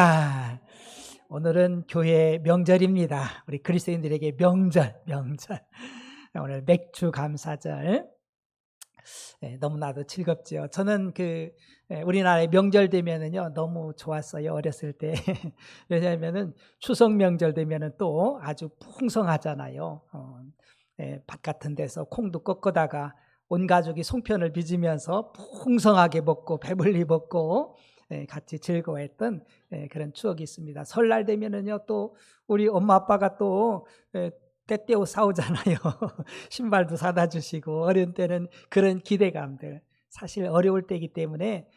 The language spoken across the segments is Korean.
아, 오늘은 교회 명절입니다. 우리 그리스도인들에게 명절. 오늘 맥주 감사절. 너무나도 즐겁죠. 저는 우리나라의 명절 되면은요 너무 좋았어요. 어렸을 때. 왜냐하면은 추석 명절 되면은 또 아주 풍성하잖아요. 밭 같은 데서 콩도 꺾어다가 온 가족이 송편을 빚으면서 풍성하게 먹고 배불리 먹고 같이 즐거워했던 그런 추억이 있습니다. 설날 되면은요 또 우리 엄마 아빠가 또 때때오 싸우잖아요. 신발도 사다 주시고 어린 때는 그런 기대감들, 사실 어려울 때이기 때문에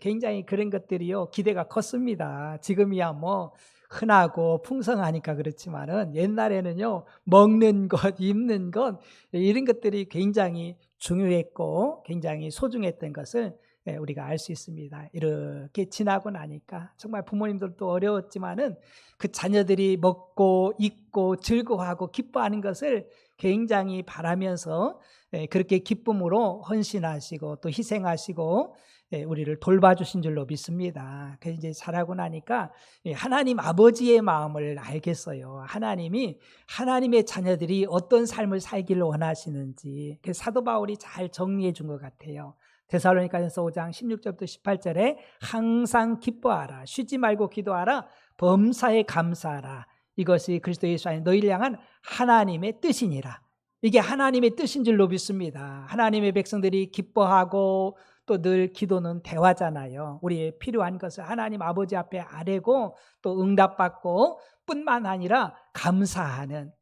굉장히 그런 것들이요 기대가 컸습니다. 지금이야 뭐 흔하고 풍성하니까 그렇지만은 옛날에는요 먹는 것, 입는 것 이런 것들이 굉장히 중요했고 굉장히 소중했던 것을 우리가 알 수 있습니다. 이렇게 지나고 나니까 정말 부모님들도 어려웠지만은 그 자녀들이 먹고 입고 즐거워하고 기뻐하는 것을 굉장히 바라면서 그렇게 기쁨으로 헌신하시고 또 희생하시고 우리를 돌봐주신 줄로 믿습니다. 그래서 이제 자라고 나니까 하나님 아버지의 마음을 알겠어요. 하나님이 하나님의 자녀들이 어떤 삶을 살기를 원하시는지 사도 바울이 잘 정리해 준 것 같아요. 데살로니가전서 5장 16절부터 18절에 항상 기뻐하라, 쉬지 말고 기도하라, 범사에 감사하라. 이것이 그리스도 예수 안에 너희를 향한 하나님의 뜻이니라. 이게 하나님의 뜻인 줄로 믿습니다. 하나님의 백성들이 기뻐하고 또 늘 기도는 대화잖아요. 우리의 필요한 것을 하나님 아버지 앞에 아뢰고 또 응답받고 뿐만 아니라 감사하는,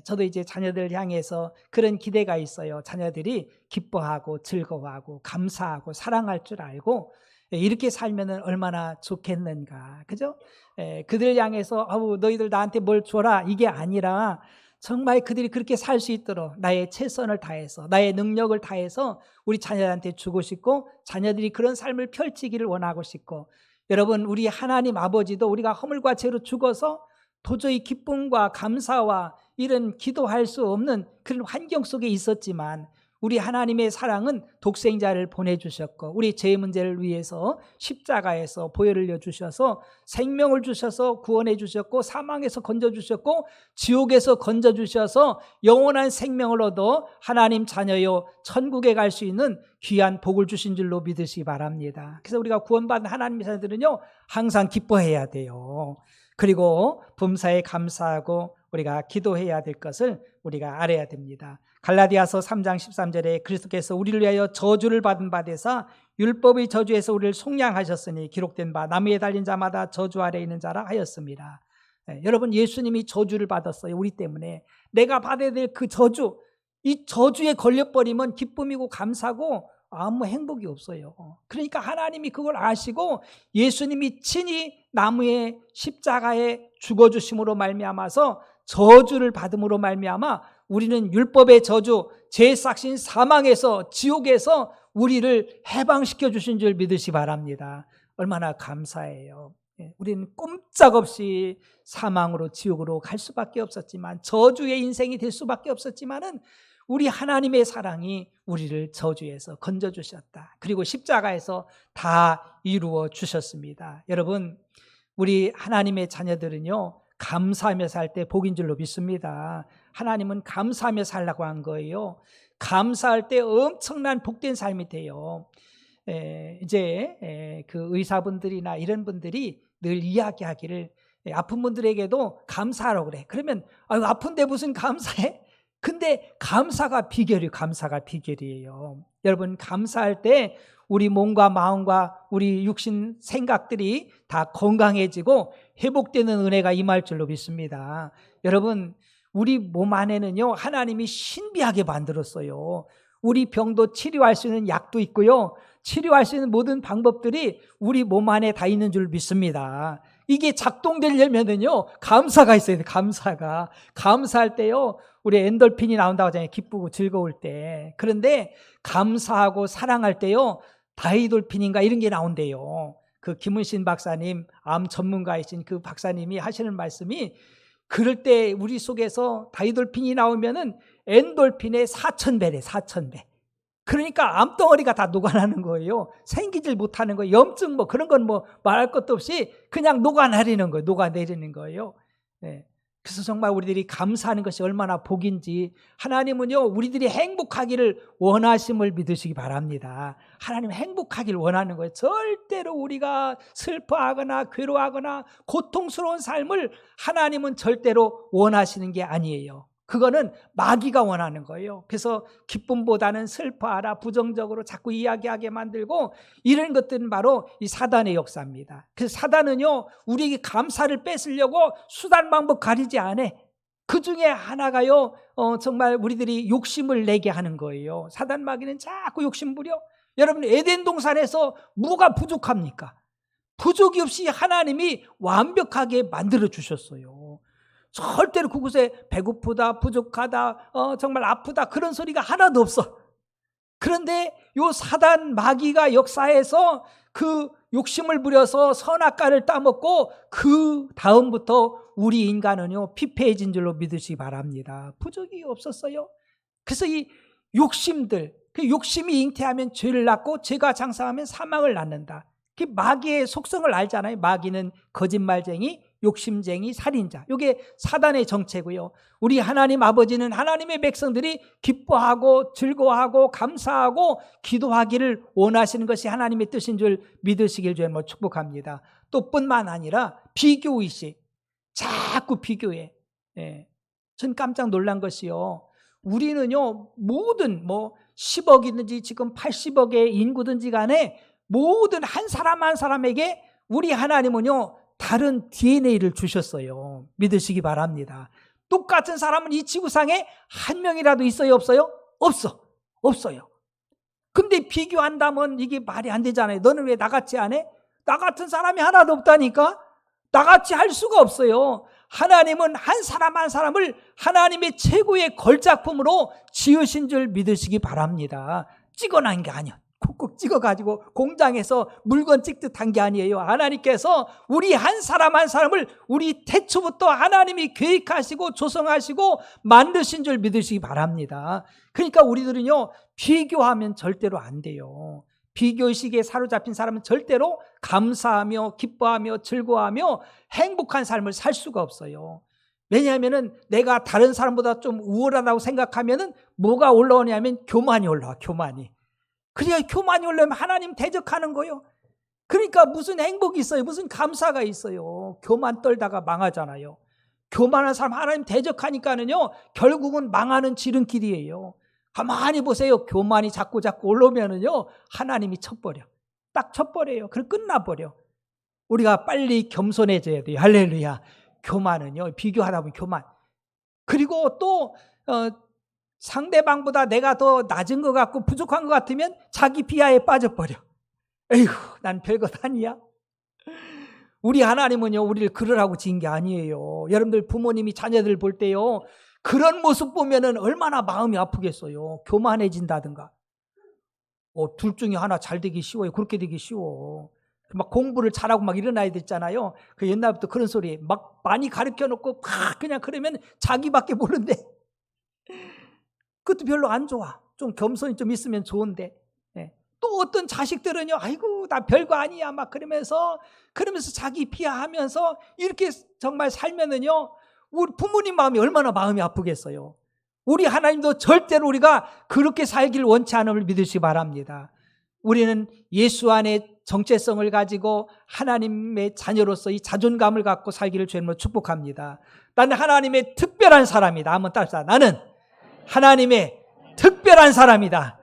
저도 이제 자녀들 향해서 그런 기대가 있어요. 자녀들이 기뻐하고 즐거워하고 감사하고 사랑할 줄 알고 이렇게 살면 얼마나 좋겠는가, 그죠? 그들 향해서 너희들 나한테 뭘 줘라 이게 아니라 정말 그들이 그렇게 살 수 있도록 나의 최선을 다해서 나의 능력을 다해서 우리 자녀들한테 주고 싶고 자녀들이 그런 삶을 펼치기를 원하고 싶고, 여러분 우리 하나님 아버지도 우리가 허물과 죄로 죽어서 도저히 기쁨과 감사와 이런 기도할 수 없는 그런 환경 속에 있었지만 우리 하나님의 사랑은 독생자를 보내주셨고 우리 죄 문제를 위해서 십자가에서 보혈을 흘려주셔서 생명을 주셔서 구원해 주셨고 사망에서 건져주셨고 지옥에서 건져주셔서 영원한 생명을 얻어 하나님 자녀요 천국에 갈 수 있는 귀한 복을 주신 줄로 믿으시기 바랍니다. 그래서 우리가 구원받은 하나님의 자녀들은요 항상 기뻐해야 돼요. 그리고 범사에 감사하고 우리가 기도해야 될 것을 우리가 알아야 됩니다. 갈라디아서 3장 13절에 그리스도께서 우리를 위하여 저주를 받은 바 되사 율법의 저주에서 우리를 속량하셨으니 기록된 바 나무에 달린 자마다 저주 아래 있는 자라 하였습니다. 여러분 예수님이 저주를 받았어요. 우리 때문에 내가 받아야 될 그 저주, 이 저주에 걸려버리면 기쁨이고 감사고 아무 행복이 없어요. 그러니까 하나님이 그걸 아시고 예수님이 친히 나무의 십자가에 죽어주심으로 말미암아서 저주를 받음으로 말미암아 우리는 율법의 저주, 죄 삭신 사망에서 지옥에서 우리를 해방시켜 주신 줄 믿으시 바랍니다. 얼마나 감사해요. 우리는 꼼짝없이 사망으로 지옥으로 갈 수밖에 없었지만 저주의 인생이 될 수밖에 없었지만은 우리 하나님의 사랑이 우리를 저주에서 건져주셨다. 그리고 십자가에서 다 이루어 주셨습니다. 여러분 우리 하나님의 자녀들은요 감사하며 살 때 복인 줄로 믿습니다. 하나님은 감사하며 살라고 한 거예요. 감사할 때 엄청난 복된 삶이 돼요. 이제 그 의사분들이나 이런 분들이 늘 이야기하기를 아픈 분들에게도 감사하라고 그래. 그러면 아픈데 무슨 감사해? 근데 감사가 비결이에요. 여러분 감사할 때 우리 몸과 마음과 우리 육신 생각들이 다 건강해지고 회복되는 은혜가 임할 줄로 믿습니다. 여러분 우리 몸 안에는요 하나님이 신비하게 만들었어요. 우리 병도 치료할 수 있는 약도 있고요, 치료할 수 있는 모든 방법들이 우리 몸 안에 다 있는 줄 믿습니다. 이게 작동되려면은요 감사가 있어야 돼요. 감사할 때요 우리 엔돌핀이 나온다고 하잖아요. 기쁘고 즐거울 때. 그런데 감사하고 사랑할 때요 다이돌핀인가 이런 게 나온대요. 그 김은신 박사님, 암 전문가이신 그 박사님이 하시는 말씀이 그럴 때 우리 속에서 다이돌핀이 나오면은 엔돌핀의 4,000배래. 4,000배. 그러니까 암덩어리가 다 녹아나는 거예요. 생기질 못하는 거예요. 염증 뭐 그런 건 뭐 말할 것도 없이 그냥 녹아내리는 거예요. 녹아내리는 거예요. 예. 그래서 정말 우리들이 감사하는 것이 얼마나 복인지, 하나님은요 우리들이 행복하기를 원하심을 믿으시기 바랍니다. 하나님 행복하기를 원하는 거예요. 절대로 우리가 슬퍼하거나 괴로워하거나 고통스러운 삶을 하나님은 절대로 원하시는 게 아니에요. 그거는 마귀가 원하는 거예요. 그래서 기쁨보다는 슬퍼하라, 부정적으로 자꾸 이야기하게 만들고, 이런 것들은 바로 이 사단의 역사입니다. 그래서 사단은요 우리에게 감사를 뺏으려고 수단 방법 가리지 않아. 그 중에 하나가요 정말 우리들이 욕심을 내게 하는 거예요. 사단 마귀는 자꾸 욕심 부려. 여러분, 에덴 동산에서 뭐가 부족합니까? 부족이 없이 하나님이 완벽하게 만들어 주셨어요. 절대로 그곳에 배고프다, 부족하다, 정말 아프다 그런 소리가 하나도 없어. 그런데 요 사단 마귀가 역사에서 그 욕심을 부려서 선악과를 따먹고, 그 다음부터 우리 인간은요 피폐해진 줄로 믿으시기 바랍니다. 부족이 없었어요. 그래서 이 욕심들, 그 욕심이 잉태하면 죄를 낳고 죄가 장성하면 사망을 낳는다. 그 마귀의 속성을 알잖아요. 마귀는 거짓말쟁이, 욕심쟁이, 살인자. 이게 사단의 정체고요. 우리 하나님 아버지는 하나님의 백성들이 기뻐하고 즐거워하고 감사하고 기도하기를 원하시는 것이 하나님의 뜻인 줄 믿으시길 주님으로 축복합니다. 또 뿐만 아니라 비교의식, 자꾸 비교해. 예. 전 깜짝 놀란 것이요, 우리는요 모든 10억이든지 지금 80억의 인구든지 간에 모든 한 사람 한 사람에게 우리 하나님은요 다른 DNA를 주셨어요. 믿으시기 바랍니다. 똑같은 사람은 이 지구상에 한 명이라도 있어요, 없어요? 없어요. 근데 비교한다면 이게 말이 안 되잖아요. 너는 왜 나같이 안 해? 나 같은 사람이 하나도 없다니까. 나같이 할 수가 없어요. 하나님은 한 사람 한 사람을 하나님의 최고의 걸작품으로 지으신 줄 믿으시기 바랍니다. 찍어낸 게 아니야. 콕콕 찍어가지고 공장에서 물건 찍듯 한 게 아니에요. 하나님께서 우리 한 사람 한 사람을 우리 태초부터 하나님이 계획하시고 조성하시고 만드신 줄 믿으시기 바랍니다. 그러니까 우리들은요 비교하면 절대로 안 돼요. 비교의식에 사로잡힌 사람은 절대로 감사하며 기뻐하며 즐거워하며 행복한 삶을 살 수가 없어요. 왜냐하면 내가 다른 사람보다 좀 우월하다고 생각하면 뭐가 올라오냐면 교만이 올라와. 교만이. 그래야 교만이 올라오면 하나님 대적하는 거예요. 그러니까 무슨 행복이 있어요? 무슨 감사가 있어요? 교만 떨다가 망하잖아요. 교만한 사람 하나님 대적하니까는요 결국은 망하는 지름길이에요. 가만히 보세요. 교만이 자꾸 올라오면은요 하나님이 쳐버려. 딱 쳐버려요. 그럼 끝나버려. 우리가 빨리 겸손해져야 돼요. 할렐루야. 교만은요 비교하다 보면 교만. 그리고 또 상대방보다 내가 더 낮은 것 같고 부족한 것 같으면 자기 비하에 빠져버려. 에휴, 난 별것 아니야. 우리 하나님은요 우리를 그러라고 지은 게 아니에요. 여러분들 부모님이 자녀들 볼 때요 그런 모습 보면은 얼마나 마음이 아프겠어요. 교만해진다든가. 둘 중에 하나 잘 되기 쉬워요. 그렇게 되기 쉬워. 막 공부를 잘하고 막 이런 아이들 있잖아요. 그 옛날부터 그런 소리 막 많이 가르쳐 놓고 막 그냥 그러면 자기밖에 모르는데 그것도 별로 안 좋아. 좀 겸손이 좀 있으면 좋은데. 예. 또 어떤 자식들은요, 아이고 나 별거 아니야 막 그러면서 자기 비하하면서 이렇게 정말 살면은요 우리 부모님 마음이 얼마나 마음이 아프겠어요. 우리 하나님도 절대로 우리가 그렇게 살기를 원치 않음을 믿으시기 바랍니다. 우리는 예수 안에 정체성을 가지고 하나님의 자녀로서 이 자존감을 갖고 살기를 주님으로 축복합니다. 나는 하나님의 특별한 사람이다. 한번 따라합시다. 나는 하나님의 특별한 사람이다.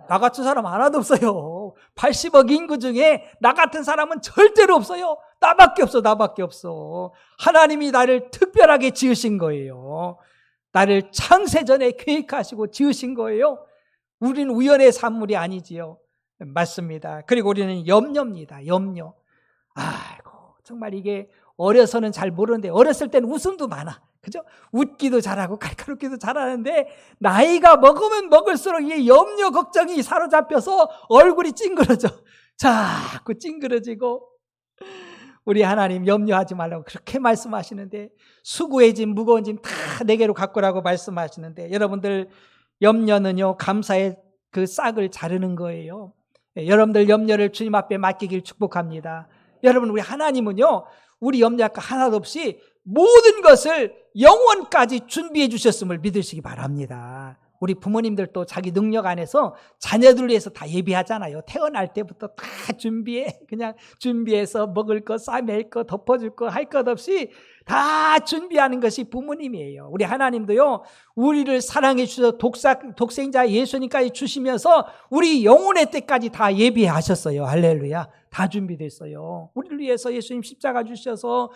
나 같은 사람 하나도 없어요. 80억 인구 중에 나 같은 사람은 절대로 없어요. 나밖에 없어. 하나님이 나를 특별하게 지으신 거예요. 나를 창세전에 계획하시고 지으신 거예요. 우리는 우연의 산물이 아니지요. 맞습니다. 그리고 우리는 염려입니다. 염려. 아이고 정말 이게 어려서는 잘 모르는데 어렸을 때는 웃음도 많아. 그죠? 웃기도 잘하고 칼칼웃기도 잘하는데 나이가 먹으면 먹을수록 이 염려 걱정이 사로잡혀서 얼굴이 찡그러져. 자꾸 찡그러지고. 우리 하나님 염려하지 말라고 그렇게 말씀하시는데, 수고해짐 무거운 짐 다 내게로 갖고 라고 말씀하시는데, 여러분들 염려는요 감사의 그 싹을 자르는 거예요. 여러분들 염려를 주님 앞에 맡기길 축복합니다. 여러분, 우리 하나님은요, 우리 염려할 거 하나도 없이 모든 것을 영원까지 준비해 주셨음을 믿으시기 바랍니다. 우리 부모님들도 자기 능력 안에서 자녀들을 위해서 다 예비하잖아요. 태어날 때부터 다 그냥 준비해서 먹을 거, 싸맬 거, 덮어줄 거, 할 것 없이 다 준비하는 것이 부모님이에요. 우리 하나님도요, 우리를 사랑해 주셔서 독생자 예수님까지 주시면서 우리 영혼의 때까지 다 예비하셨어요. 할렐루야. 다 준비됐어요. 우리를 위해서 예수님 십자가 주셔서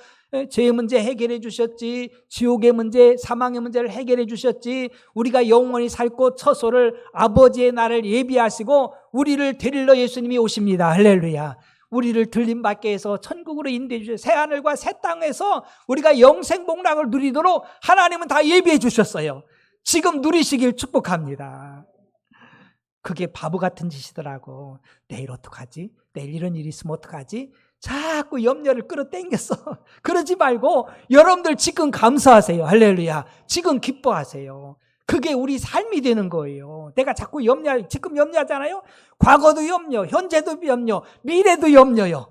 죄의 문제 해결해 주셨지, 지옥의 문제, 사망의 문제를 해결해 주셨지, 우리가 영원히 살고 처소를 아버지의 날을 예비하시고 우리를 데리러 예수님이 오십니다. 할렐루야. 우리를 들림받게 해서 천국으로 인도해 주셔서 새하늘과 새 땅에서 우리가 영생 복락을 누리도록 하나님은 다 예비해 주셨어요. 지금 누리시길 축복합니다. 그게 바보 같은 짓이더라고. 내일 어떡하지? 내일 이런 일이 있으면 어떡하지? 자꾸 염려를 끌어당겼어. 그러지 말고 여러분들 지금 감사하세요. 할렐루야. 지금 기뻐하세요. 그게 우리 삶이 되는 거예요. 내가 자꾸 지금 염려하잖아요. 과거도 염려, 현재도 염려, 미래도 염려요.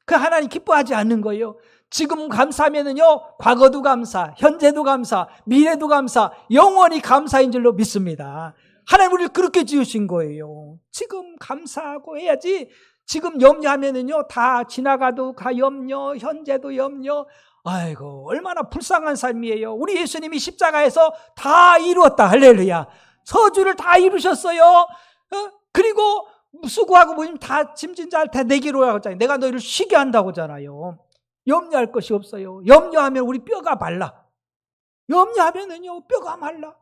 그 하나님 기뻐하지 않는 거예요. 지금 감사하면은요, 과거도 감사, 현재도 감사, 미래도 감사, 영원히 감사인 줄로 믿습니다. 하나님 우리를 그렇게 지으신 거예요. 지금 감사하고 해야지. 지금 염려하면은요, 다 지나가도 다 염려, 현재도 염려. 아이고, 얼마나 불쌍한 삶이에요. 우리 예수님이 십자가에서 다 이루었다. 할렐루야. 서주를 다 이루셨어요. 그리고 수고하고 뭐님 다 짐진 자를 다 내게로 하잖아요. 내가 너희를 쉬게 한다고 하잖아요. 염려할 것이 없어요. 염려하면 우리 뼈가 말라. 염려하면은요, 뼈가 말라.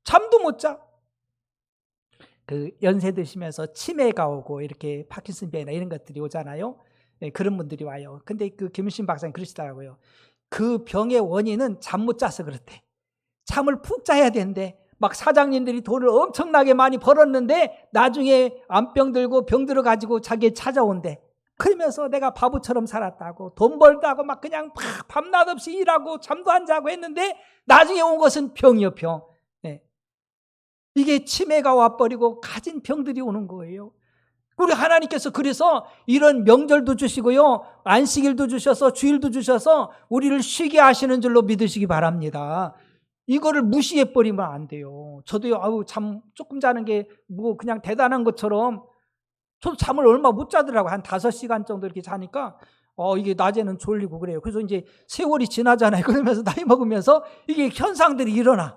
잠도 못 자. 그 연세 드시면서 치매가 오고 이렇게 파킨슨병이나 이런 것들이 오잖아요. 네, 그런 분들이 와요. 근데 그 김윤신 박사님 그러시더라고요. 그 병의 원인은 잠 못 자서 그렇대. 잠을 푹 자야 되는데 막 사장님들이 돈을 엄청나게 많이 벌었는데 나중에 암병 들고 병 들어가지고 자기에 찾아온대. 그러면서 내가 바보처럼 살았다고, 돈 벌다고 막 그냥 밤낮 없이 일하고 잠도 안 자고 했는데 나중에 온 것은 병이요, 병. 네. 이게 치매가 와버리고 가진 병들이 오는 거예요. 우리 하나님께서 그래서 이런 명절도 주시고요, 안식일도 주셔서 주일도 주셔서 우리를 쉬게 하시는 줄로 믿으시기 바랍니다. 이거를 무시해버리면 안 돼요. 저도요, 잠 조금 자는 게 뭐 그냥 대단한 것처럼, 저도 잠을 얼마 못 자더라고요. 한 5시간 정도 이렇게 자니까 이게 낮에는 졸리고 그래요. 그래서 이제 세월이 지나잖아요. 그러면서 나이 먹으면서 이게 현상들이 일어나.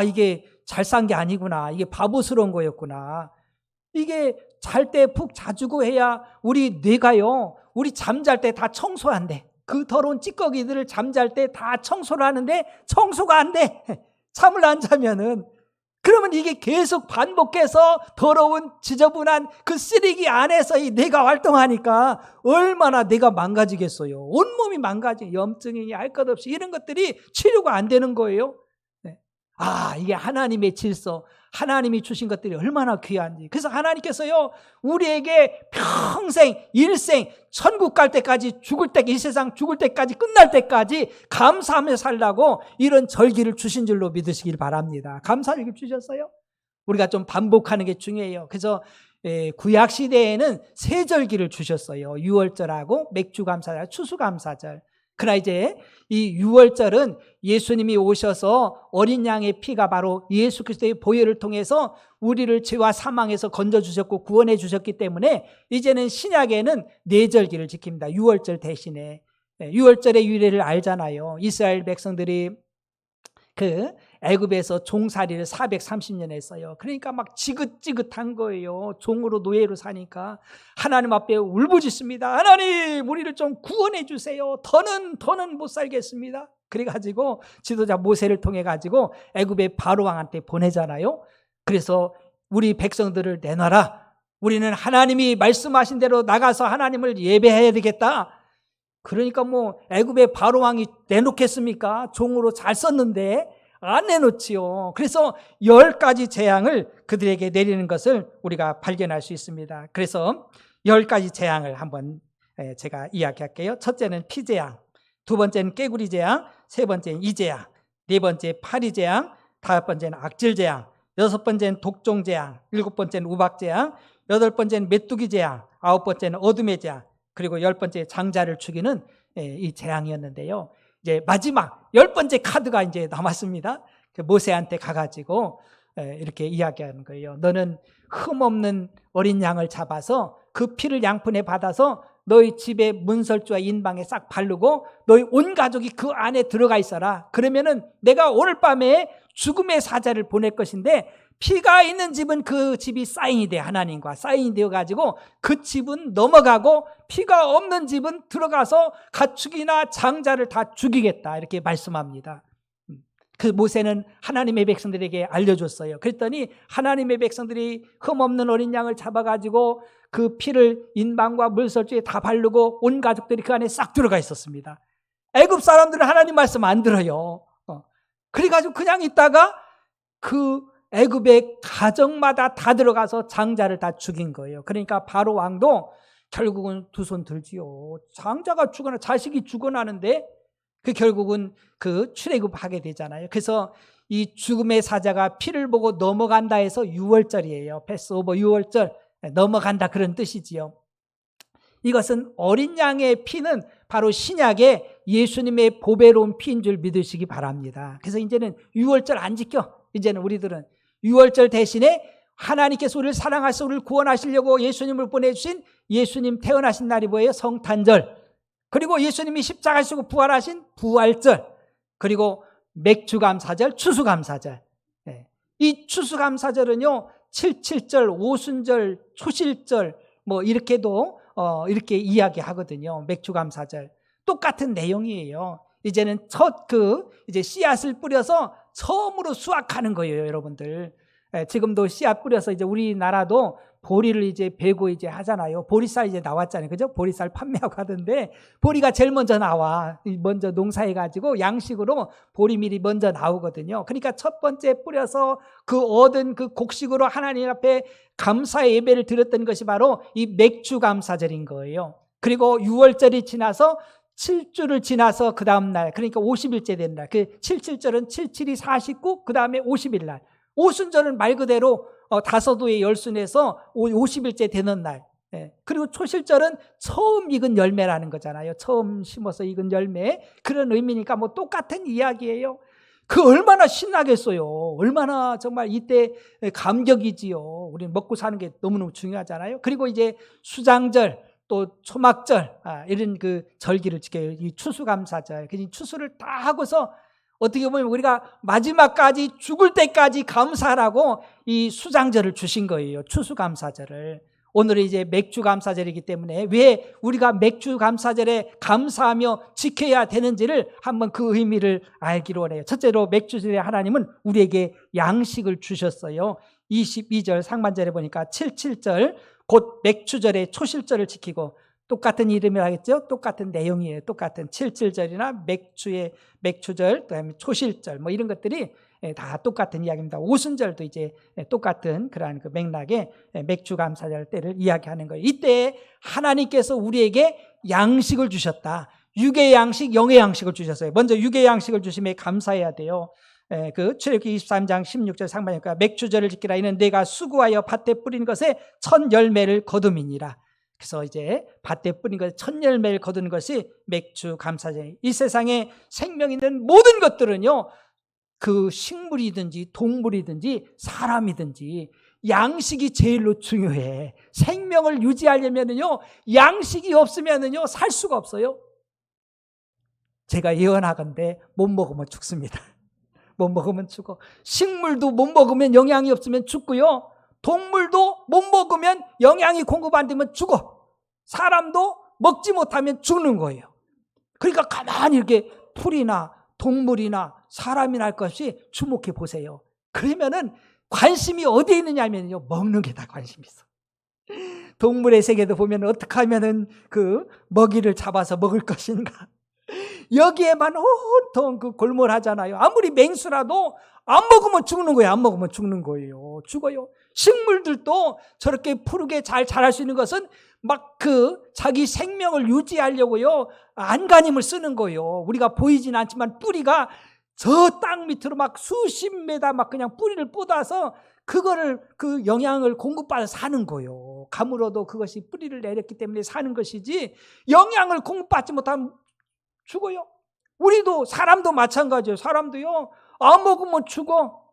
이게 잘 산 게 아니구나. 이게 바보스러운 거였구나. 이게 잘 때 푹 자주고 해야 우리 뇌가요, 우리 잠잘 때 다 청소한대. 그 더러운 찌꺼기들을 잠잘 때 다 청소를 하는데 청소가 안 돼. 잠을 안 자면은. 그러면 이게 계속 반복해서 더러운 지저분한 그 쓰레기 안에서 이 뇌가 활동하니까 얼마나 뇌가 망가지겠어요. 온몸이 염증이니 알 것 없이 이런 것들이 치료가 안 되는 거예요. 이게 하나님의 질서, 하나님이 주신 것들이 얼마나 귀한지. 그래서 하나님께서요, 우리에게 평생, 일생, 천국 갈 때까지 이 세상 죽을 때까지, 끝날 때까지 감사하며 살라고 이런 절기를 주신 줄로 믿으시길 바랍니다. 감사절기 주셨어요? 우리가 좀 반복하는 게 중요해요. 그래서 구약 시대에는 세 절기를 주셨어요. 유월절하고 맥주감사절, 추수감사절. 그러나 이제 이 유월절은 예수님이 오셔서 어린 양의 피가 바로 예수 그리스도의 보혈을 통해서 우리를 죄와 사망에서 건져주셨고 구원해 주셨기 때문에 이제는 신약에는 4절기를 지킵니다. 유월절 대신에. 유월절의 유래를 알잖아요. 이스라엘 백성들이 그 애굽에서 종살이를 430년 했어요. 그러니까 막 지긋지긋한 거예요. 종으로 노예로 사니까 하나님 앞에 울부짖습니다. 하나님, 우리를 좀 구원해 주세요. 더는 못 살겠습니다. 그래가지고 지도자 모세를 통해 가지고 애굽의 바로 왕한테 보내잖아요. 그래서 우리 백성들을 내놔라. 우리는 하나님이 말씀하신 대로 나가서 하나님을 예배해야 되겠다. 그러니까 뭐 애굽의 바로 왕이 내놓겠습니까? 종으로 잘 썼는데 안 내놓지요. 그래서 10가지 재앙을 그들에게 내리는 것을 우리가 발견할 수 있습니다. 그래서 10가지 재앙을 한번 제가 이야기할게요. 첫째는 피재앙, 두 번째는 깨구리 재앙, 세 번째는 이재앙, 네 번째 파리재앙, 다섯 번째는 악질재앙, 6번째는 독종재앙, 7번째는 우박재앙, 8번째는 메뚜기재앙, 9번째는 어둠의 재앙, 그리고 10번째 장자를 죽이는 이 재앙이었는데요. 이제 마지막 10번째 카드가 이제 남았습니다. 모세한테 가가지고 이렇게 이야기하는 거예요. 너는 흠없는 어린 양을 잡아서 그 피를 양푼에 받아서 너희 집의 문설주와 인방에 싹 바르고 너희 온 가족이 그 안에 들어가 있어라. 그러면은 내가 오늘 밤에 죽음의 사자를 보낼 것인데 피가 있는 집은 그 집이 사인이 돼, 하나님과 사인이 되어가지고 그 집은 넘어가고 피가 없는 집은 들어가서 가축이나 장자를 다 죽이겠다, 이렇게 말씀합니다. 그 모세는 하나님의 백성들에게 알려줬어요. 그랬더니 하나님의 백성들이 흠없는 어린 양을 잡아가지고 그 피를 인방과 물설주에 다 바르고 온 가족들이 그 안에 싹 들어가 있었습니다. 애굽 사람들은 하나님 말씀 안 들어요. 그래가지고 그냥 있다가 그 애굽의 가정마다 다 들어가서 장자를 다 죽인 거예요. 그러니까 바로 왕도 결국은 두 손 들지요. 장자가 죽어나 자식이 죽어나는데 결국은 그 출애굽하게 되잖아요. 그래서 이 죽음의 사자가 피를 보고 넘어간다 해서 유월절이에요. 패스오버 유월절, 넘어간다 그런 뜻이지요. 이것은 어린 양의 피는 바로 신약의 예수님의 보배로운 피인 줄 믿으시기 바랍니다. 그래서 이제는 유월절 안 지켜. 이제는 우리들은 유월절 대신에 하나님께서 우리를 사랑하셔서 우리를 구원하시려고 예수님을 보내주신 예수님 태어나신 날이 뭐예요? 성탄절. 그리고 예수님이 십자가시고 부활하신 부활절. 그리고 맥주감사절, 추수감사절. 이 추수감사절은요 77절, 오순절, 초실절 뭐 이렇게도 이렇게 이야기하거든요. 맥주감사절 똑같은 내용이에요. 이제는 이제 씨앗을 뿌려서 처음으로 수확하는 거예요, 여러분들. 지금도 씨앗 뿌려서 이제 우리나라도 보리를 이제 베고 이제 하잖아요. 보리쌀 이제 나왔잖아요. 그죠? 보리쌀 판매하고 하던데 보리가 제일 먼저 나와. 먼저 농사해가지고 양식으로 보리밀이 먼저 나오거든요. 그러니까 첫 번째 뿌려서 그 얻은 그 곡식으로 하나님 앞에 감사의 예배를 드렸던 것이 바로 이 맥주 감사절인 거예요. 그리고 6월절이 지나서 7주를 지나서 그 다음 날, 그러니까 50일째 된 날, 그 77절은 77이 49, 그 다음에 50일 날. 오순절은 말 그대로 다섯우의 열순에서 50일째 되는 날. 그리고 초실절은 처음 익은 열매라는 거잖아요. 처음 심어서 익은 열매. 그런 의미니까 뭐 똑같은 이야기예요. 그 얼마나 신나겠어요. 얼마나 정말 이때 감격이지요. 우리는 먹고 사는 게 너무너무 중요하잖아요. 그리고 이제 수장절, 또 초막절, 이런 그 절기를 지켜요. 이 추수감사절. 그 추수를 다 하고서 어떻게 보면 우리가 마지막까지 죽을 때까지 감사하라고 이 수장절을 주신 거예요. 추수감사절을. 오늘은 이제 맥주감사절이기 때문에 왜 우리가 맥주감사절에 감사하며 지켜야 되는지를 한번 그 의미를 알기로 원해요. 첫째로 맥주절에 하나님은 우리에게 양식을 주셨어요. 22절 상반절에 보니까 77절 곧 맥주절에 초실절을 지키고 똑같은 이름을 하겠죠. 똑같은 내용이에요. 똑같은 77절이나 맥주절, 그다음에 초실절 뭐 이런 것들이 다 똑같은 이야기입니다. 오순절도 이제 똑같은 그러한 그 맥락의 맥주감사절 때를 이야기하는 거예요. 이때 하나님께서 우리에게 양식을 주셨다. 육의 양식, 영의 양식을 주셨어요. 먼저 육의 양식을 주심에 감사해야 돼요. 그 출애굽기 23장 16절 상반이니까 맥주절을 지키라. 이는 내가 수고하여 밭에 뿌린 것에 첫 열매를 거둠이니라. 그래서 이제 밭에 뿌린 것에 첫 열매를 거두는 것이 맥주감사절. 이 세상에 생명 있는 모든 것들은요, 그 식물이든지 동물이든지 사람이든지 양식이 제일로 중요해. 생명을 유지하려면요, 양식이 없으면요 살 수가 없어요. 제가 예언하건대 못 먹으면 죽습니다. 못 먹으면 죽어. 식물도 못 먹으면 영양이 없으면 죽고요. 동물도 못 먹으면 영양이 공급 안 되면 죽어. 사람도 먹지 못하면 죽는 거예요. 그러니까 가만히 이렇게 풀이나 동물이나 사람이나 할 것이 주목해 보세요. 그러면은 관심이 어디에 있느냐 하면요, 먹는 게 다 관심이 있어. 동물의 세계도 보면 어떻게 하면은 그 먹이를 잡아서 먹을 것인가. 여기에만 온통 그 골몰하잖아요. 아무리 맹수라도 안 먹으면 죽는 거예요. 안 먹으면 죽는 거예요. 죽어요. 식물들도 저렇게 푸르게 잘 자랄 수 있는 것은 막 그 자기 생명을 유지하려고요, 안간힘을 쓰는 거예요. 우리가 보이진 않지만 뿌리가 저 땅 밑으로 막 수십 메다 막 그냥 뿌리를 뻗어서 그거를 그 영양을 공급받아 사는 거예요. 가물어도 그것이 뿌리를 내렸기 때문에 사는 것이지 영양을 공급받지 못하면 죽어요. 우리도 사람도 마찬가지예요. 사람도요 안 먹으면 죽어.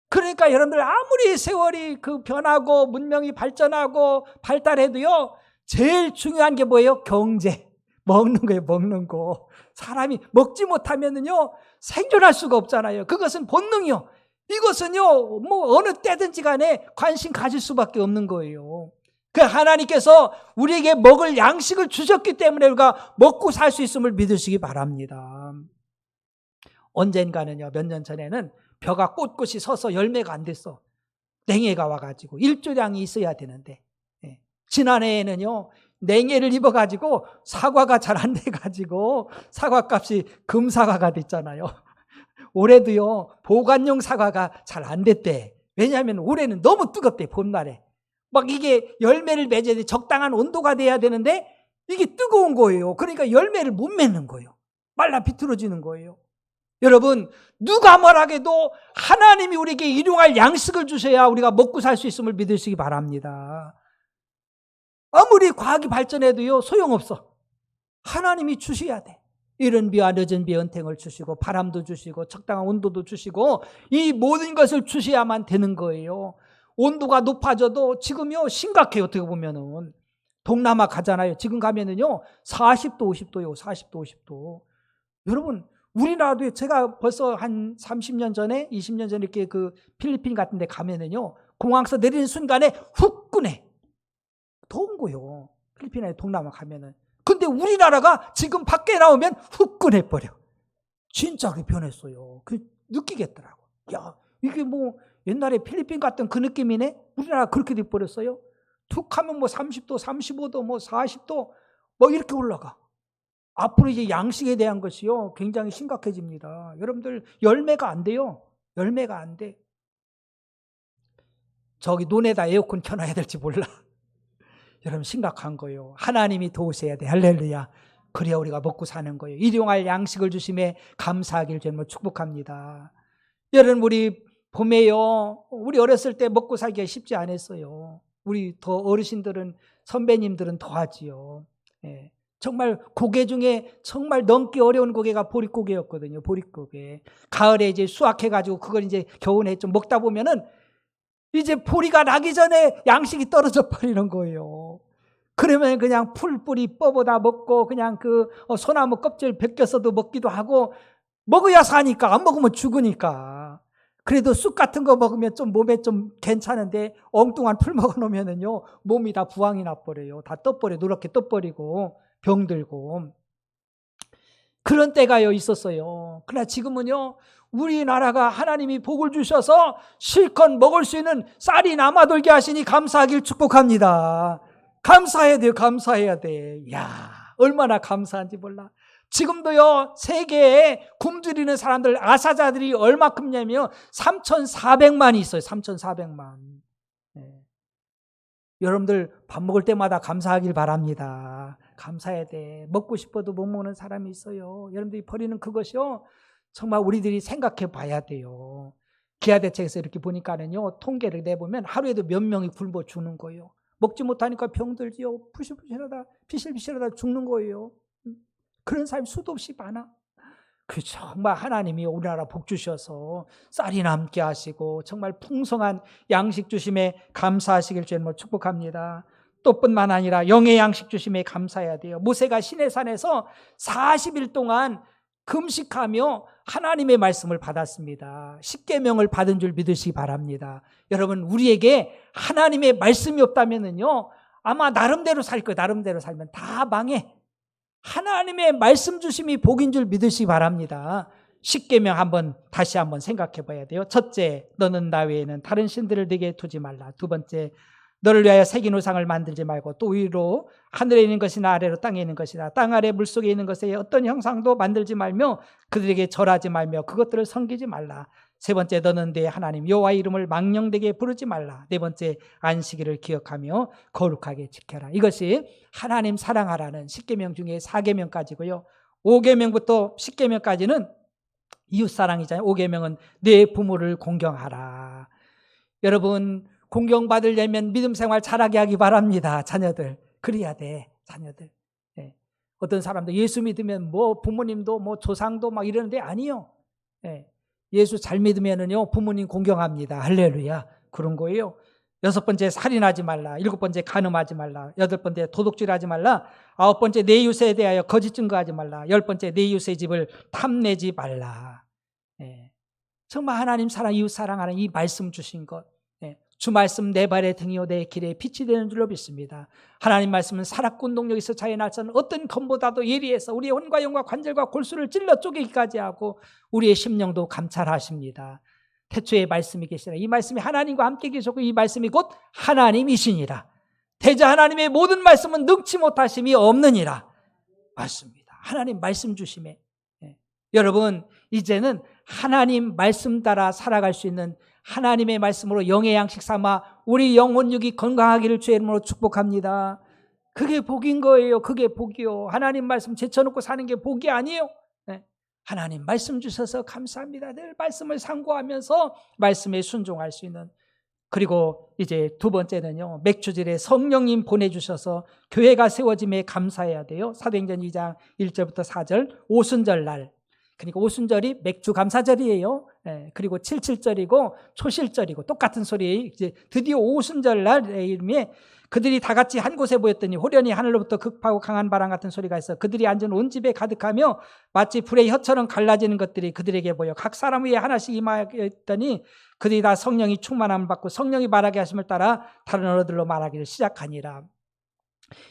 그러니까 여러분들 아무리 세월이 그 변하고 문명이 발전하고 발달해도요 제일 중요한 게 뭐예요? 경제. 먹는 거예요. 먹는 거. 사람이 먹지 못하면은요 생존할 수가 없잖아요. 그것은 본능이요. 이것은요 뭐 어느 때든지 간에 관심 가질 수밖에 없는 거예요. 그 하나님께서 우리에게 먹을 양식을 주셨기 때문에 우리가 먹고 살 수 있음을 믿으시기 바랍니다. 언젠가는요 몇 년 전에는 벼가 꼿꼿이 서서 열매가 안 됐어. 냉해가 와가지고 일조량이 있어야 되는데 지난해에는요 냉해를 입어가지고 사과가 잘 안 돼가지고 사과값이 금사과가 됐잖아요. 올해도요 보관용 사과가 잘 안 됐대. 왜냐하면 올해는 너무 뜨겁대. 봄날에 막 이게 열매를 맺어야 돼. 적당한 온도가 돼야 되는데 이게 뜨거운 거예요. 그러니까 열매를 못 맺는 거예요. 말라 비틀어지는 거예요. 여러분 누가 뭐라해도 하나님이 우리에게 일용할 양식을 주셔야 우리가 먹고 살 수 있음을 믿으시기 바랍니다. 아무리 과학이 발전해도요 소용없어. 하나님이 주셔야 돼. 이른 비와 늦은 비 은택을 주시고 바람도 주시고 적당한 온도도 주시고 이 모든 것을 주셔야만 되는 거예요. 온도가 높아져도 지금요 심각해요. 어떻게 보면은 동남아 가잖아요. 지금 가면은요 40도 50도요. 40도 50도. 여러분 우리나라도 제가 벌써 한 30년 전에 20년 전에 이렇게 그 필리핀 같은 데 가면은요 공항에서 내리는 순간에 후끈해. 더운 거요. 필리핀에 동남아 가면은. 근데 우리나라가 지금 밖에 나오면 후끈해 버려. 진짜 그게 변했어요. 그 느끼겠더라고. 야, 이게 뭐 옛날에 필리핀 같은 그 느낌이네. 우리나라 그렇게 돼 버렸어요. 툭 하면 뭐 30도, 35도, 뭐 40도 뭐 이렇게 올라가. 앞으로 이제 양식에 대한 것이요 굉장히 심각해집니다. 여러분들 열매가 안 돼요. 열매가 안 돼. 저기 논에다 에어컨 켜놔야 될지 몰라. 여러분 심각한 거예요. 하나님이 도우셔야 돼. 할렐루야. 그래야 우리가 먹고 사는 거예요. 일용할 양식을 주심에 감사하기를 저는 축복합니다. 여러분 우리 봄에요 우리 어렸을 때 먹고 살기가 쉽지 않았어요. 우리 더 어르신들은 선배님들은 더 하지요. 예. 정말 고개 중에 정말 넘기 어려운 고개가 보릿고개였거든요. 보릿고개. 가을에 이제 수확해가지고 그걸 이제 겨우내 좀 먹다 보면은 이제 보리가 나기 전에 양식이 떨어져 버리는 거예요. 그러면 그냥 풀뿌리 뽑아다 먹고 그냥 그 소나무 껍질 벗겨서도 먹기도 하고 먹어야 사니까 안 먹으면 죽으니까. 그래도 쑥 같은 거 먹으면 좀 몸에 좀 괜찮은데 엉뚱한 풀 먹어놓으면은요 몸이 다 부항이 나버려요. 다 떠버려. 누렇게 떠버리고 병들고 그런 때가 있었어요. 그러나 지금은요 우리나라가 하나님이 복을 주셔서 실컷 먹을 수 있는 쌀이 남아돌게 하시니 감사하길 축복합니다. 감사해야 돼요. 감사해야 돼. 야, 얼마나 감사한지 몰라. 지금도요 세계에 굶주리는 사람들 아사자들이 얼마큼냐면 3,400만이 있어요. 3,400만. 네. 여러분들 밥 먹을 때마다 감사하길 바랍니다. 감사해야 돼. 먹고 싶어도 못 먹는 사람이 있어요. 여러분들이 버리는 그것이요 정말 우리들이 생각해 봐야 돼요. 기아대책에서 이렇게 보니까는요 통계를 내보면 하루에도 몇 명이 굶어 죽는 거예요. 먹지 못하니까 병들지요. 피실피실하다 죽는 거예요. 그런 사람이 수도 없이 많아. 그 정말 하나님이 우리나라 복 주셔서 쌀이 남게 하시고 정말 풍성한 양식 주심에 감사하시길 주님을 축복합니다. 또 뿐만 아니라 영의 양식 주심에 감사해야 돼요. 모세가 시내산에서 40일 동안 금식하며 하나님의 말씀을 받았습니다. 십계명을 받은 줄 믿으시기 바랍니다. 여러분 우리에게 하나님의 말씀이 없다면은요 아마 나름대로 살 거예요. 나름대로 살면 다 망해. 하나님의 말씀 주심이 복인 줄 믿으시기 바랍니다. 십계명 다시 한번 생각해 봐야 돼요. 첫째, 너는 나 외에는 다른 신들을 네게 두지 말라. 두 번째, 너를 위하여 새긴 우상을 만들지 말고 또 위로 하늘에 있는 것이나 아래로 땅에 있는 것이나 땅 아래 물속에 있는 것에 어떤 형상도 만들지 말며 그들에게 절하지 말며 그것들을 섬기지 말라. 세 번째, 너는 내 하나님 여호와의 이름을 망령되게 부르지 말라. 네 번째, 안식일을 기억하며 거룩하게 지켜라. 이것이 하나님 사랑하라는 십계명 중에 4계명까지고요. 5계명부터 10계명까지는 이웃사랑이잖아요. 5계명은 내 부모를 공경하라. 여러분, 공경받으려면 믿음 생활 잘하게 하기 바랍니다. 자녀들. 그래야 돼, 자녀들. 예. 어떤 사람도 예수 믿으면 뭐 부모님도 뭐 조상도 막 이러는데 아니요. 예. 예수 잘 믿으면은요, 부모님 공경합니다. 할렐루야. 그런 거예요. 6번째, 살인하지 말라. 7번째, 간음하지 말라. 8번째, 도둑질하지 말라. 9번째, 내 이웃에 대하여 거짓 증거하지 말라. 10번째, 내 이웃의 집을 탐내지 말라. 예. 정말 하나님 사랑, 이웃 사랑하는 이 말씀 주신 것, 예. 주 말씀 내 발의 등이요 내 길에 빛이 되는 줄로 믿습니다. 하나님 말씀은 살았고 운동력이 있어 자의 날선 어떤 검보다도 예리해서 우리의 혼과 영과 관절과 골수를 찔러 쪼개기까지 하고 우리의 심령도 감찰하십니다. 태초에 말씀이 계시라. 이 말씀이 하나님과 함께 계셨고 이 말씀이 곧 하나님이시니라. 대저 하나님의 모든 말씀은 능치 못하심이 없느니라. 맞습니다. 하나님 말씀 주심에, 예. 여러분, 이제는 하나님 말씀 따라 살아갈 수 있는 하나님의 말씀으로 영의 양식 삼아 우리 영혼 육이 건강하기를 주의 이름으로 축복합니다. 그게 복인 거예요. 그게 복이요. 하나님 말씀 제쳐놓고 사는 게 복이 아니에요. 네. 하나님 말씀 주셔서 감사합니다. 늘 말씀을 상고하면서 말씀에 순종할 수 있는. 그리고 이제 두 번째는요, 맥주질에 성령님 보내주셔서 교회가 세워짐에 감사해야 돼요. 사도행전 2장 1절부터 4절 오순절 날, 그러니까 오순절이 맥주 감사절이에요. 예, 그리고 77절이고 초실절이고 똑같은 소리예요. 이제 드디어 오순절 날의 이름에 그들이 다 같이 한 곳에 모였더니 호련히 하늘로부터 극하고 강한 바람 같은 소리가 있어 그들이 앉은 온 집에 가득하며 마치 불의 혀처럼 갈라지는 것들이 그들에게 보여 각 사람 위에 하나씩 임하였더니 그들이 다 성령이 충만함을 받고 성령이 말하게 하심을 따라 다른 언어들로 말하기를 시작하니라.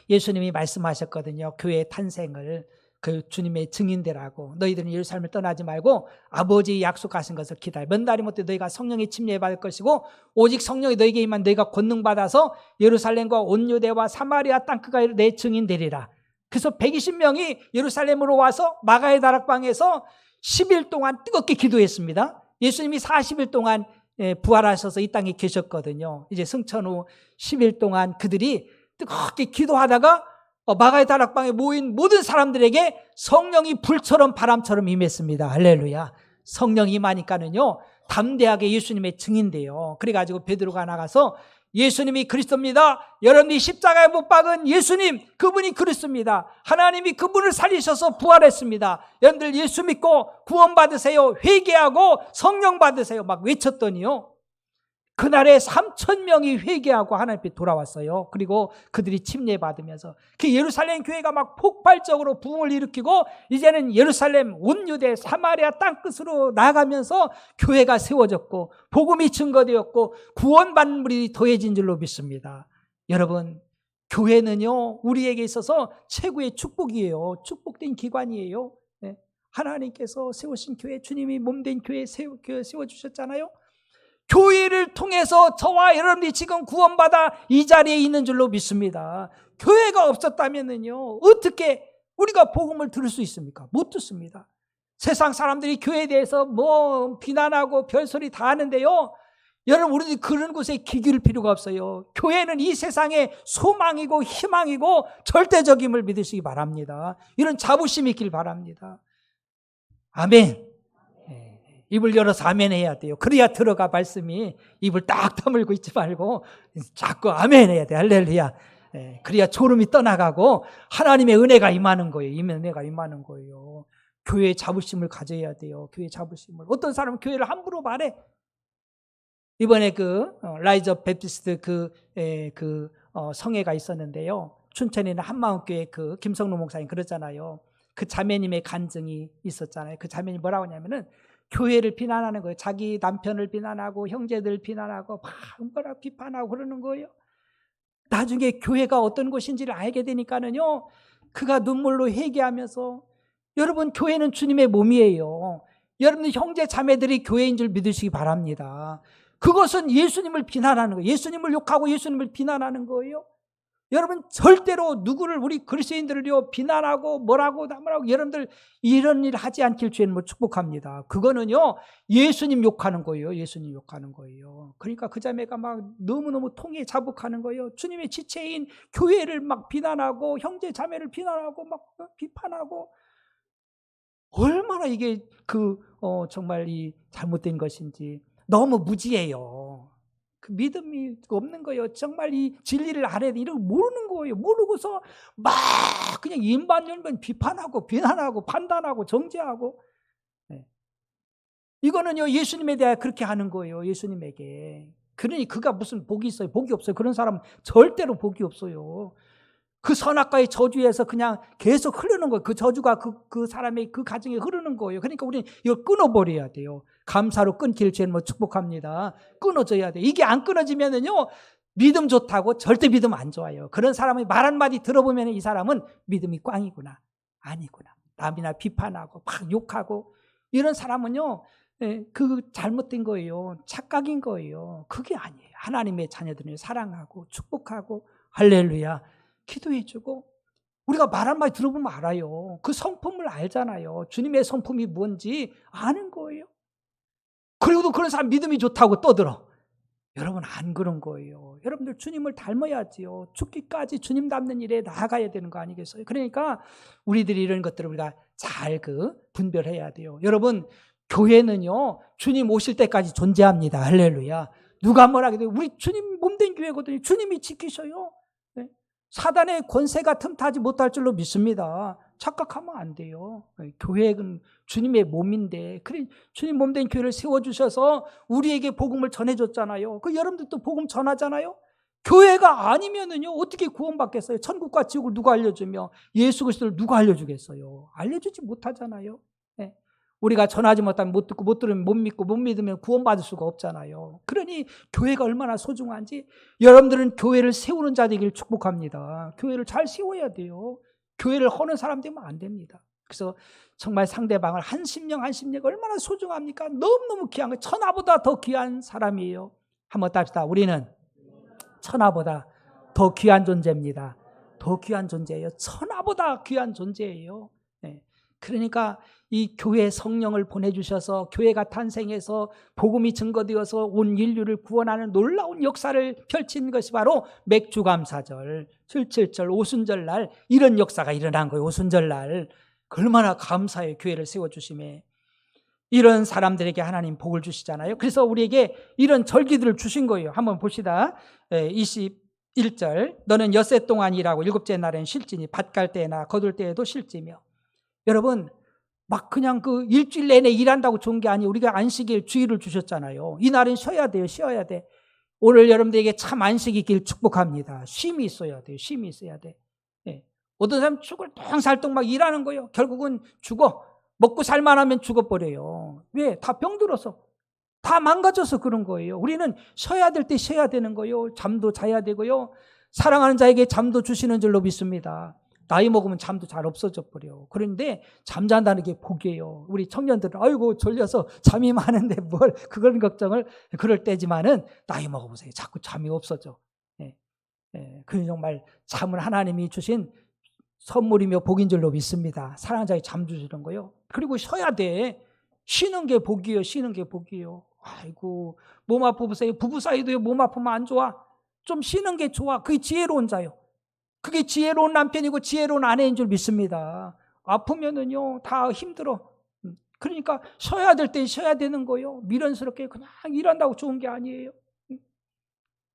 예수님이 말씀하셨거든요. 교회의 탄생을 그 주님의 증인되라고. 너희들은 예루살렘을 떠나지 말고 아버지 약속하신 것을 기다려. 몇 날이 못해 너희가 성령의 침례 받을 것이고 오직 성령이 너희에게 임한 너희가 권능 받아서 예루살렘과 온 유대와 사마리아 땅끝까지 내 증인 되리라. 그래서 120명이 예루살렘으로 와서 마가의 다락방에서 10일 동안 뜨겁게 기도했습니다. 예수님이 40일 동안 부활하셔서 이 땅에 계셨거든요. 이제 승천 후 10일 동안 그들이 뜨겁게 기도하다가 마가의 다락방에 모인 모든 사람들에게 성령이 불처럼 바람처럼 임했습니다. 할렐루야. 성령이 임하니까는요, 담대하게 예수님의 증인돼요. 그래가지고 베드로가 나가서 예수님이 그리스도입니다. 여러분이 십자가에 못 박은 예수님, 그분이 그리스도입니다. 하나님이 그분을 살리셔서 부활했습니다. 여러분들 예수 믿고 구원 받으세요. 회개하고 성령 받으세요. 막 외쳤더니요, 그날에 3,000명이 회개하고 하나님 앞에 돌아왔어요. 그리고 그들이 침례받으면서 그 예루살렘 교회가 막 폭발적으로 부흥을 일으키고 이제는 예루살렘, 온 유대, 사마리아 땅끝으로 나아가면서 교회가 세워졌고 복음이 증거되었고 구원받는 분이 더해진 줄로 믿습니다. 여러분, 교회는요, 우리에게 있어서 최고의 축복이에요. 축복된 기관이에요. 네. 하나님께서 세우신 교회, 주님이 몸된 교회 세워주셨잖아요. 교회를 통해서 저와 여러분들이 지금 구원받아 이 자리에 있는 줄로 믿습니다. 교회가 없었다면요, 어떻게 우리가 복음을 들을 수 있습니까? 못 듣습니다. 세상 사람들이 교회에 대해서 뭐 비난하고 별소리 다 하는데요, 여러분, 우리들이 그런 곳에 기길 필요가 없어요. 교회는 이 세상의 소망이고 희망이고 절대적임을 믿으시기 바랍니다. 이런 자부심이 있길 바랍니다. 아멘. 입을 열어서 아멘 해야 돼요. 그래야 들어가 말씀이. 입을 딱 다물고 있지 말고 자꾸 아멘 해야 돼. 할렐루야. 그래야 졸음이 떠나가고 하나님의 은혜가 임하는 거예요. 은혜가 임하는 거예요. 교회의 자부심을 가져야 돼요. 교회의 자부심을. 어떤 사람은 교회를 함부로 말해. 이번에 라이저 베프티스트 성회가 있었는데요. 춘천에 있는 한마음교회 김성로 목사님 그랬잖아요. 그 자매님의 간증이 있었잖아요. 그 자매님 뭐라고 하냐면은 교회를 비난하는 거예요. 자기 남편을 비난하고 형제들 비난하고 막 비판하고 그러는 거예요. 나중에 교회가 어떤 곳인지를 알게 되니까는요, 그가 눈물로 회개하면서, 여러분, 교회는 주님의 몸이에요. 여러분 형제 자매들이 교회인 줄 믿으시기 바랍니다. 그것은 예수님을 비난하는 거예요. 예수님을 욕하고 예수님을 비난하는 거예요. 여러분, 절대로 누구를, 우리 그리스도인들을요 비난하고 뭐라고 여러분들 이런 일 하지 않길 주님을 축복합니다. 그거는요 예수님 욕하는 거예요. 예수님 욕하는 거예요. 그러니까 그 자매가 막 너무너무 통에 자복하는 거예요. 주님의 지체인 교회를 막 비난하고 형제 자매를 비난하고 막 비판하고, 얼마나 이게 정말 이 잘못된 것인지 너무 무지해요. 그 믿음이 없는 거예요. 정말 이 진리를 알아야 돼. 이런 거 모르는 거예요. 모르고서 막 그냥 인반열면 비판하고 비난하고 판단하고 정죄하고. 네. 이거는요, 예수님에 대해 그렇게 하는 거예요. 예수님에게. 그러니 그가 무슨 복이 있어요? 복이 없어요. 그런 사람은 절대로 복이 없어요. 그 선악과의 저주에서 그냥 계속 흐르는 거예요. 그 저주가 그 사람의 그 가정에 흐르는 거예요. 그러니까 우리는 이거 끊어버려야 돼요. 감사로 끊길 죄는 축복합니다. 끊어져야 돼요. 이게 안 끊어지면은요, 믿음 좋다고 절대 믿음 안 좋아요. 그런 사람의 말 한마디 들어보면 이 사람은 믿음이 꽝이구나, 아니구나. 남이나 비판하고 막 욕하고 이런 사람은요, 그 잘못된 거예요. 착각인 거예요. 그게 아니에요. 하나님의 자녀들을 사랑하고 축복하고 할렐루야 기도해주고 우리가 말 한마디 들어보면 알아요. 그 성품을 알잖아요. 주님의 성품이 뭔지 아는 거예요. 그리고도 그런 사람 믿음이 좋다고 떠들어. 여러분 안 그런 거예요. 여러분들 주님을 닮아야지요. 죽기까지 주님 닮는 일에 나아가야 되는 거 아니겠어요? 그러니까 우리들이 이런 것들을 우리가 잘 분별해야 돼요. 여러분 교회는요, 주님 오실 때까지 존재합니다. 할렐루야. 누가 뭐라 해도 우리 주님 몸된 교회거든요. 주님이 지키셔요. 네? 사단의 권세가 틈타지 못할 줄로 믿습니다. 착각하면 안 돼요. 교회는 주님의 몸인데, 그래 주님 몸된 교회를 세워주셔서 우리에게 복음을 전해줬잖아요. 그 여러분들도 복음 전하잖아요. 교회가 아니면은요, 어떻게 구원받겠어요? 천국과 지옥을 누가 알려주며 예수 그리스도를 누가 알려주겠어요? 알려주지 못하잖아요. 네. 우리가 전하지 못하면 못 듣고 못 들으면 못 믿고 못 믿으면 구원받을 수가 없잖아요. 그러니 교회가 얼마나 소중한지 여러분들은 교회를 세우는 자 되기를 축복합니다. 교회를 잘 세워야 돼요. 교회를 허는 사람 되면 안 됩니다. 그래서 정말 상대방을 한 심령 얼마나 소중합니까? 너무너무 귀한 거예요. 천하보다 더 귀한 사람이에요. 한번 답시다. 우리는 천하보다 더 귀한 존재입니다. 더 귀한 존재예요. 천하보다 귀한 존재예요. 네. 그러니까 이 교회 성령을 보내주셔서 교회가 탄생해서 복음이 증거되어서 온 인류를 구원하는 놀라운 역사를 펼친 것이 바로 맥주감사절, 77절, 오순절날 이런 역사가 일어난 거예요. 오순절날 얼마나 감사해요. 교회를 세워주심에. 이런 사람들에게 하나님 복을 주시잖아요. 그래서 우리에게 이런 절기들을 주신 거예요. 한번 봅시다. 21절 너는 엿새 동안 일하고 일곱째 날엔 쉴지니 밭 갈 때나 거둘 때에도 쉴지며. 여러분 막 그냥 그 일주일 내내 일한다고 좋은 게 아니에요. 우리가 안식일 주일을 주셨잖아요. 이 날은 쉬어야 돼요. 쉬어야 돼. 오늘 여러분들에게 참 안식이 있길 축복합니다. 쉼이 있어야 돼요. 쉼이 있어야 돼. 네. 어떤 사람 죽을 똥살똥 막 일하는 거예요. 결국은 죽어. 먹고 살만 하면 죽어버려요. 왜? 다 병들어서. 다 망가져서 그런 거예요. 우리는 쉬어야 될 때 쉬어야 되는 거예요. 잠도 자야 되고요. 사랑하는 자에게 잠도 주시는 줄로 믿습니다. 나이 먹으면 잠도 잘 없어져 버려. 그런데 잠잔다는 게 복이에요. 우리 청년들은 아이고 졸려서 잠이 많은데 뭘 그런 걱정을 그럴 때지만은 나이 먹어보세요. 자꾸 잠이 없어져. 그 정말 잠은 하나님이 주신 선물이며 복인 줄로 믿습니다. 사랑하는 자에게 잠 주시는 거예요. 그리고 쉬어야 돼. 쉬는 게 복이에요. 쉬는 게 복이에요. 아이고 몸 아프세요. 부부 사이도요. 몸 아프면 안 좋아. 좀 쉬는 게 좋아. 그게 지혜로운 자요. 그게 지혜로운 남편이고 지혜로운 아내인 줄 믿습니다. 아프면은요 다 힘들어. 그러니까 쉬어야 될 때 쉬어야 되는 거예요. 미련스럽게 그냥 일한다고 좋은 게 아니에요.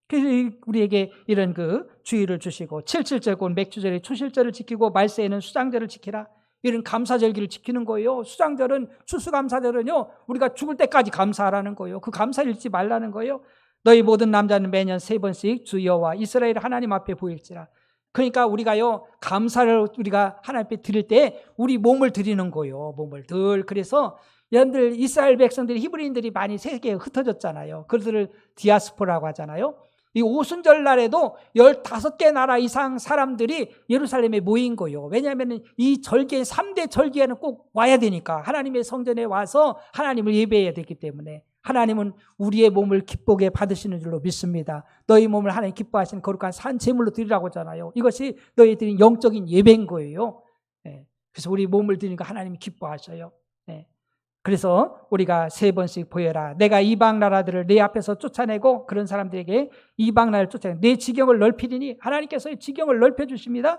그래서 우리에게 이런 주의를 주시고 77절곧 맥주절에 초실절을 지키고 말세에는 수장절을 지키라. 이런 감사절기를 지키는 거예요. 수장절은 추수감사절은요 우리가 죽을 때까지 감사하라는 거예요. 그 감사를 잃지 말라는 거예요. 너희 모든 남자는 매년 3번씩 주 여호와 이스라엘 하나님 앞에 보일지라. 그러니까 우리가요 감사를 우리가 하나님 앞에 드릴 때 우리 몸을 드리는 거예요. 몸을 늘. 그래서 여러분들 이스라엘 백성들이 히브리인들이 많이 세계에 흩어졌잖아요. 그들을 디아스포라고 하잖아요. 이 오순절 날에도 15개 나라 이상 사람들이 예루살렘에 모인 거예요. 왜냐하면 이 절기에 3대 절기에는 꼭 와야 되니까 하나님의 성전에 와서 하나님을 예배해야 되기 때문에 하나님은 우리의 몸을 기쁘게 받으시는 줄로 믿습니다. 너희 몸을 하나님 기뻐하시는 거룩한 산 제물로 드리라고 하잖아요. 이것이 너희들이 영적인 예배인 거예요. 그래서 우리 몸을 드리니까 하나님이 기뻐하셔요. 그래서 우리가 3번씩 보여라. 내가 이방 나라들을 내 앞에서 쫓아내고 그런 사람들에게 이방 나라를 쫓아내고 내 지경을 넓히리니 하나님께서 지경을 넓혀주십니다.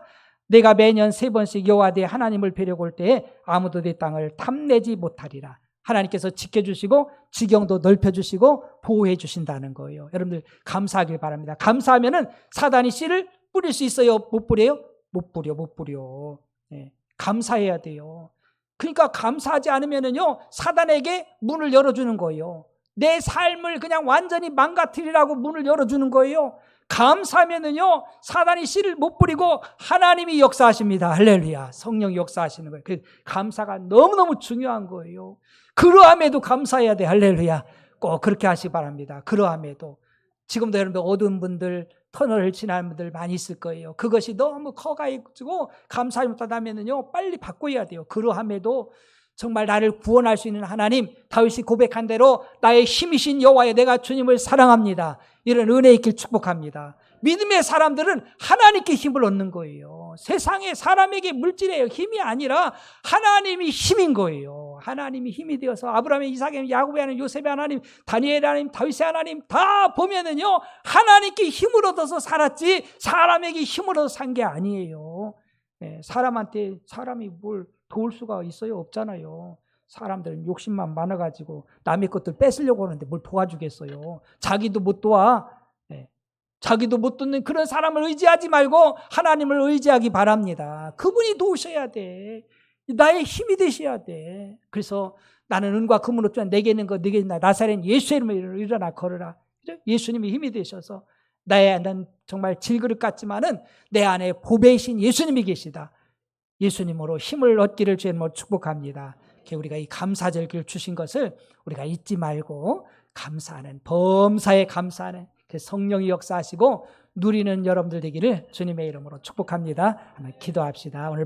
내가 매년 3번씩 여호와 내 하나님을 뵈려고 올 때에 아무도 내 땅을 탐내지 못하리라. 하나님께서 지켜주시고 지경도 넓혀주시고 보호해 주신다는 거예요. 여러분들 감사하길 바랍니다. 감사하면은 사단이 씨를 뿌릴 수 있어요? 못 뿌려요? 못 뿌려. 네. 감사해야 돼요. 그러니까 감사하지 않으면은요, 사단에게 문을 열어주는 거예요. 내 삶을 그냥 완전히 망가뜨리라고 문을 열어주는 거예요. 감사하면은요, 사단이 씨를 못 뿌리고 하나님이 역사하십니다. 할렐루야. 성령이 역사하시는 거예요. 그 감사가 너무너무 중요한 거예요. 그러함에도 감사해야 돼. 할렐루야. 꼭 그렇게 하시기 바랍니다. 그러함에도. 지금도 여러분들 어두운 분들, 터널을 지나는 분들 많이 있을 거예요. 그것이 너무 커가지고 감사하지 못하다면요, 빨리 바꿔야 돼요. 그러함에도 정말 나를 구원할 수 있는 하나님, 다윗이 고백한 대로 나의 힘이신 여호와여, 내가 주님을 사랑합니다. 이런 은혜 있길 축복합니다. 믿음의 사람들은 하나님께 힘을 얻는 거예요. 세상에 사람에게 물질의 힘이 아니라 하나님이 힘인 거예요. 하나님이 힘이 되어서 아브라함의, 이삭의, 야곱의 하나님, 요셉의 하나님, 다니엘의 하나님, 다윗의 하나님 다 보면은요, 하나님께 힘을 얻어서 살았지 사람에게 힘을 얻어서 산 게 아니에요. 네, 사람이 뭘 도울 수가 있어요? 없잖아요. 사람들은 욕심만 많아가지고 남의 것들 뺏으려고 하는데 뭘 도와주겠어요? 자기도 못 도와. 네. 자기도 못 돕는 그런 사람을 의지하지 말고 하나님을 의지하기 바랍니다. 그분이 도우셔야 돼. 나의 힘이 되셔야 돼. 그래서 나는 은과 금은 없지만 내게 있는 거 네게 있나, 나사렛 예수의 이름으로 일어나 걸어라. 예수님이 힘이 되셔서 나는 정말 질그릇 같지만은 내 안에 보배이신 예수님이 계시다. 예수님으로 힘을 얻기를 주님으로 축복합니다. 우리가 이 감사절 길 주신 것을 우리가 잊지 말고 감사하는, 범사에 감사하는 그 성령이 역사하시고 누리는 여러분들 되기를 주님의 이름으로 축복합니다. 한번 기도합시다. 오늘